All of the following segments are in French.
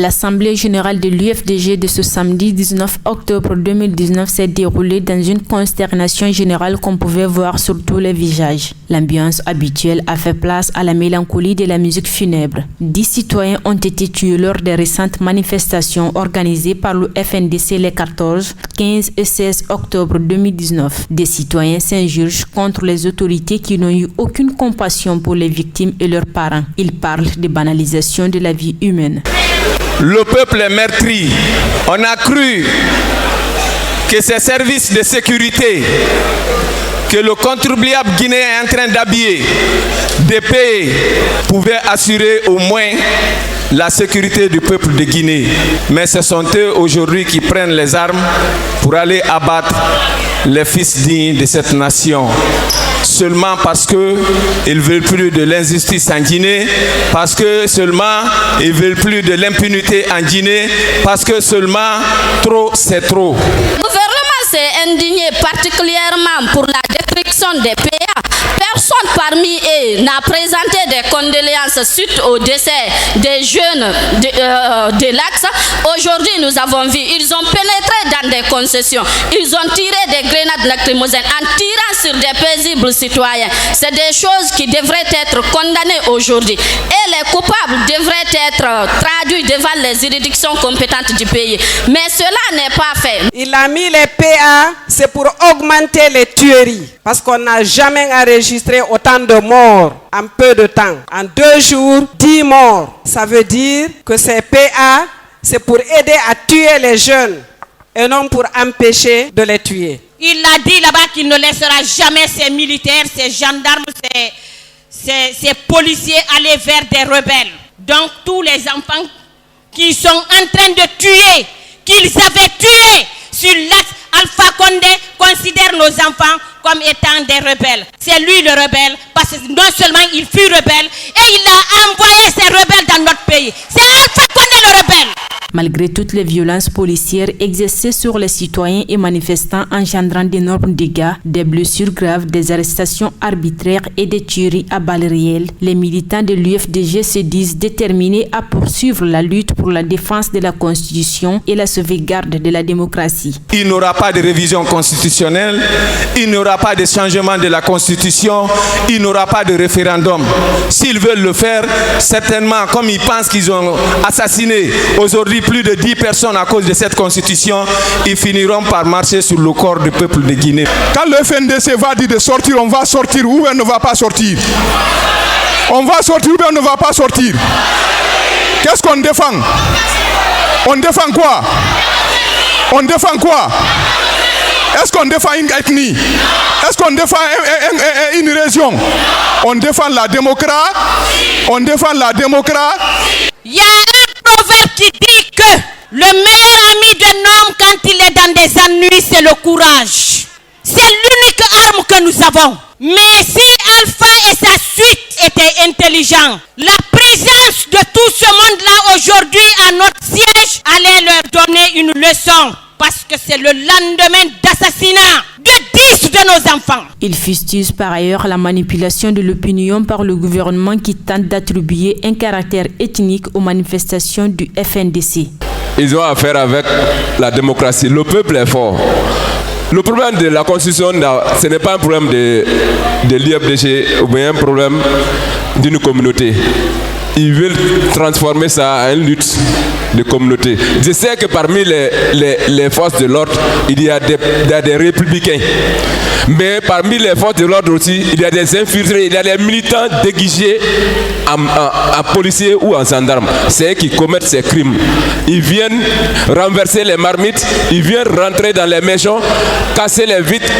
L'Assemblée générale de l'UFDG de ce samedi 19 octobre 2019 s'est déroulée dans une consternation générale qu'on pouvait voir sur tous les visages. L'ambiance habituelle a fait place à la mélancolie de la musique funèbre. 10 citoyens ont été tués lors des récentes manifestations organisées par le FNDC les 14, 15 et 16 octobre 2019. Des citoyens s'insurgent contre les autorités qui n'ont eu aucune compassion pour les victimes et leurs parents. Ils parlent de banalisation de la vie humaine. Le peuple est meurtri. On a cru que ces services de sécurité que le contribuable guinéen est en train d'habiller, de payer, pouvaient assurer au moins la sécurité du peuple de Guinée. Mais ce sont eux aujourd'hui qui prennent les armes pour aller abattre les fils dignes de cette nation. Seulement parce qu'ils ne veulent plus de l'injustice en Guinée, parce que seulement ils ne veulent plus de l'impunité en Guinée, parce que seulement trop c'est trop. Le gouvernement s'est indigné particulièrement pour la destruction des PA. Personne parmi eux n'a présenté des condoléances suite au décès des jeunes de l'Axe. Aujourd'hui, nous avons vu, ils ont pénétré dans des concessions. Ils ont tiré des grenades lacrymogènes en tirant sur des paisibles citoyens. C'est des choses qui devraient être condamnées aujourd'hui. Et les coupables devraient être traduits devant les juridictions compétentes du pays. Mais cela n'est pas fait. Il a mis les PA, c'est pour augmenter les tueries. Parce qu'on n'a jamais enregistré autant de morts en peu de temps. En 2 jours, 10 morts. Ça veut dire que ces PA, c'est pour aider à tuer les jeunes et non pour empêcher de les tuer. Il a dit là-bas qu'il ne laissera jamais ses militaires, ses gendarmes, ses policiers aller vers des rebelles. Donc tous les enfants qui sont en train de tuer, qu'ils avaient tués sur l'axe Alpha Condé, considèrent nos enfants comme étant des rebelles. C'est lui le rebelle, parce que non seulement il fut rebelle, et il a envoyé ces rebelles dans notre pays. C'est Alpha Condé le rebelle. Malgré toutes les violences policières exercées sur les citoyens et manifestants engendrant d'énormes dégâts, des blessures graves, des arrestations arbitraires et des tueries à balles réelles, les militants de l'UFDG se disent déterminés à poursuivre la lutte pour la défense de la Constitution et la sauvegarde de la démocratie. Il n'y aura pas de révision constitutionnelle, il n'y aura pas de changement de la Constitution, il n'y aura pas de référendum. S'ils veulent le faire, certainement, comme ils pensent qu'ils ont assassiné aujourd'hui plus de 10 personnes à cause de cette constitution, ils finiront par marcher sur le corps du peuple de Guinée. Quand le FNDC va dire de sortir, on va sortir ou on ne va pas sortir. On va sortir ou on ne va pas sortir. Qu'est-ce qu'on défend? On défend quoi? On défend quoi? Est-ce qu'on défend une ethnie? Est-ce qu'on défend une région? On défend la démocratie. On défend la démocratie. Il y a un proverbe qui dit que le meilleur ami d'un homme quand il est dans des ennuis, c'est le courage. C'est l'unique arme que nous avons. Mais si Alpha et sa suite étaient intelligents, la présence de tout ce monde-là aujourd'hui à notre siège allait leur donner une leçon. Parce que c'est le lendemain d'assassinat de 10 de nos enfants. Il fustige par ailleurs la manipulation de l'opinion par le gouvernement qui tente d'attribuer un caractère ethnique aux manifestations du FNDC. Ils ont affaire avec la démocratie. Le peuple est fort. Le problème de la Constitution, ce n'est pas un problème de l'IFDG ou bien un problème d'une communauté. Ils veulent transformer ça en une lutte de communauté. Je sais que parmi les forces de l'ordre, il y a des républicains. Mais parmi les forces de l'ordre aussi, il y a des infiltrés, il y a des militants déguisés en policiers ou en gendarmes. C'est eux qui commettent ces crimes. Ils viennent renverser les marmites, ils viennent rentrer dans les maisons, casser les vitres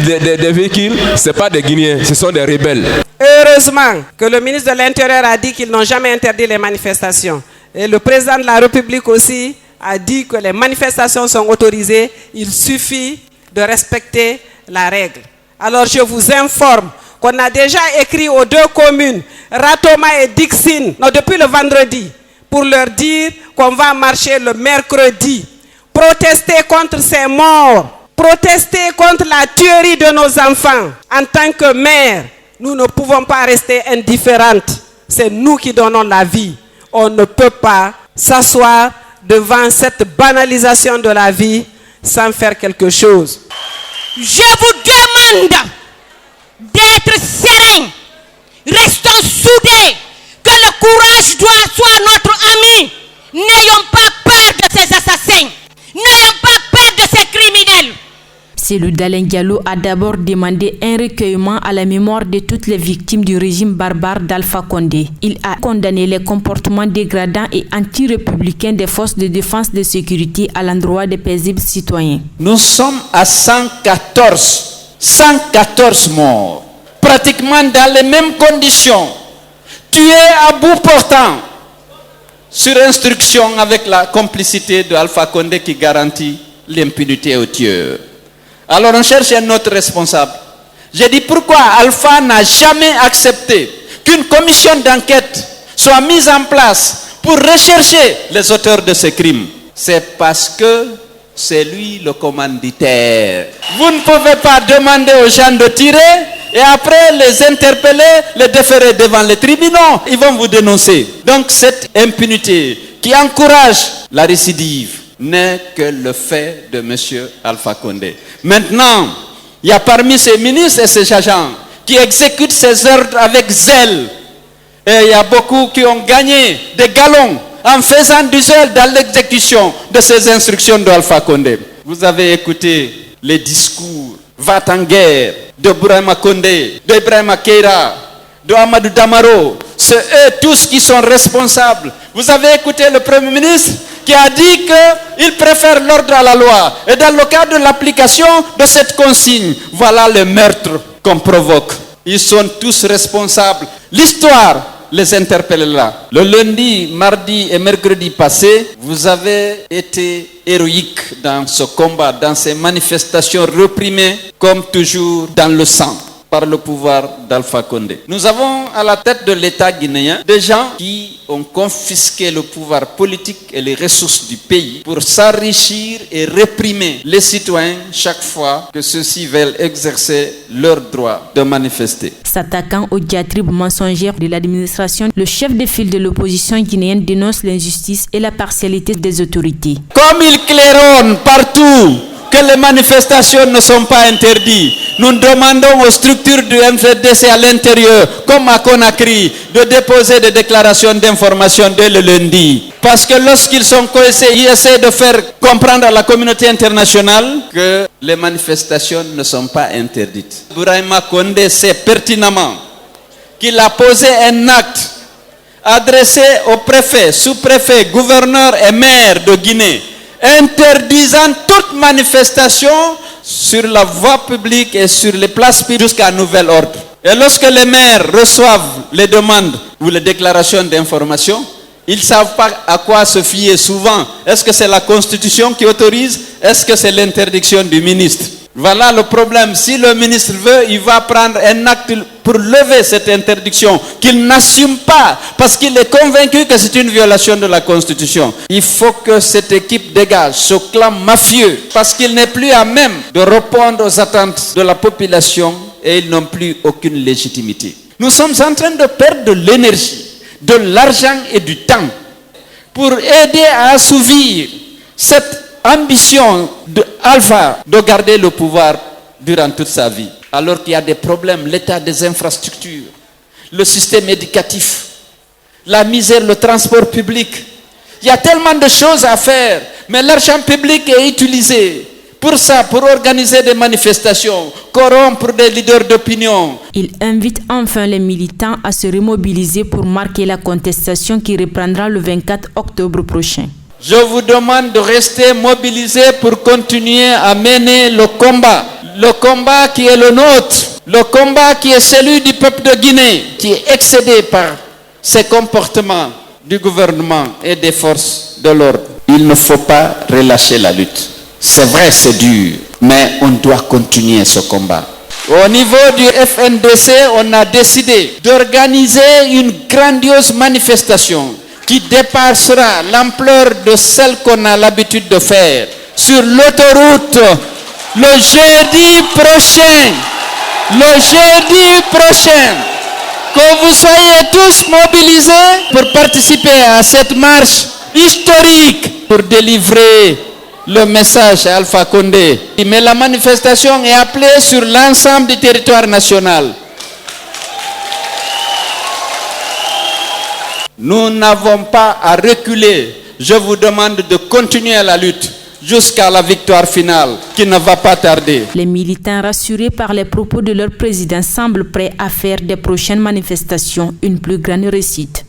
des véhicules. Ce n'est pas des Guinéens, ce sont des rebelles. Heureusement que le ministre de l'Intérieur a dit qu'ils n'ont jamais interdit les manifestations. Et le président de la République aussi a dit que les manifestations sont autorisées. Il suffit de respecter la règle. Alors je vous informe qu'on a déjà écrit aux 2 communes, Ratoma et Dixine, depuis le vendredi, pour leur dire qu'on va marcher le mercredi. Protester contre ces morts, protester contre la tuerie de nos enfants. En tant que mère, nous ne pouvons pas rester indifférentes. C'est nous qui donnons la vie. On ne peut pas s'asseoir devant cette banalisation de la vie sans faire quelque chose. Je vous demande d'être serein. Restons soudés. Que le courage soit notre ami. N'ayons pas peur de ces assassins. N'ayons pas peur de ces criminels. Cellou Dalein Diallo a d'abord demandé un recueillement à la mémoire de toutes les victimes du régime barbare d'Alpha Condé. Il a condamné les comportements dégradants et anti-républicains des forces de défense et de sécurité à l'endroit des paisibles citoyens. Nous sommes à 114 morts, pratiquement dans les mêmes conditions, tués à bout portant, sur instruction avec la complicité de Alpha Condé qui garantit l'impunité aux tueurs. Alors on cherche un autre responsable. J'ai dit pourquoi Alpha n'a jamais accepté qu'une commission d'enquête soit mise en place pour rechercher les auteurs de ces crimes. C'est parce que c'est lui le commanditaire. Vous ne pouvez pas demander aux gens de tirer et après les interpeller, les déférer devant les tribunaux. Ils vont vous dénoncer. Donc cette impunité qui encourage la récidive n'est que le fait de M. Alpha Condé. Maintenant, il y a parmi ces ministres et ces agents qui exécutent ces ordres avec zèle. Et il y a beaucoup qui ont gagné des galons en faisant du zèle dans l'exécution de ces instructions d'Alpha Condé. Vous avez écouté les discours va-t-en-guerre de Bourama Condé, d'Ibrahima Keïta, de Amadou Damaro. C'est eux tous qui sont responsables. Vous avez écouté le Premier ministre qui a dit qu'il préfère l'ordre à la loi. Et dans le cadre de l'application de cette consigne, voilà le meurtre qu'on provoque. Ils sont tous responsables. L'histoire les interpelle là. Le lundi, mardi et mercredi passé, vous avez été héroïques dans ce combat, dans ces manifestations réprimées, comme toujours dans le sang, par le pouvoir d'Alpha Condé. Nous avons à la tête de l'État guinéen des gens qui ont confisqué le pouvoir politique et les ressources du pays pour s'enrichir et réprimer les citoyens chaque fois que ceux-ci veulent exercer leur droit de manifester. S'attaquant aux diatribes mensongères de l'administration, le chef de file de l'opposition guinéenne dénonce l'injustice et la partialité des autorités. Comme il claironne partout que les manifestations ne sont pas interdites, nous demandons aux structures du MFDC à l'intérieur, comme à Conakry, de déposer des déclarations d'information dès le lundi. Parce que lorsqu'ils sont coincés, ils essaient de faire comprendre à la communauté internationale que les manifestations ne sont pas interdites. Bourama Condé sait pertinemment qu'il a posé un acte adressé aux préfets, sous-préfets, gouverneurs et maires de Guinée, interdisant toute manifestation sur la voie publique et sur les places publiques jusqu'à nouvel ordre. Et lorsque les maires reçoivent les demandes ou les déclarations d'information, ils ne savent pas à quoi se fier souvent. Est-ce que c'est la Constitution qui autorise? Est-ce que c'est l'interdiction du ministre? Voilà le problème. Si le ministre veut, il va prendre un acte pour lever cette interdiction qu'il n'assume pas parce qu'il est convaincu que c'est une violation de la Constitution. Il faut que cette équipe dégage ce clan mafieux parce qu'il n'est plus à même de répondre aux attentes de la population et ils n'ont plus aucune légitimité. Nous sommes en train de perdre de l'énergie, de l'argent et du temps pour aider à assouvir cette ambition de Alpha de garder le pouvoir durant toute sa vie. Alors qu'il y a des problèmes, l'état des infrastructures, le système éducatif, la misère, le transport public. Il y a tellement de choses à faire, mais l'argent public est utilisé pour ça, pour organiser des manifestations, corrompre des leaders d'opinion. Il invite enfin les militants à se remobiliser pour marquer la contestation qui reprendra le 24 octobre prochain. Je vous demande de rester mobilisés pour continuer à mener le combat qui est le nôtre, le combat qui est celui du peuple de Guinée, qui est excédé par ces comportements du gouvernement et des forces de l'ordre. Il ne faut pas relâcher la lutte. C'est vrai, c'est dur, mais on doit continuer ce combat. Au niveau du FNDC, on a décidé d'organiser une grandiose manifestation qui dépassera l'ampleur de celle qu'on a l'habitude de faire sur l'autoroute le jeudi prochain. Que vous soyez tous mobilisés pour participer à cette marche historique pour délivrer le message à Alpha Condé. Mais la manifestation est appelée sur l'ensemble du territoire national. Nous n'avons pas à reculer. Je vous demande de continuer la lutte jusqu'à la victoire finale qui ne va pas tarder. Les militants rassurés par les propos de leur président semblent prêts à faire des prochaines manifestations une plus grande réussite.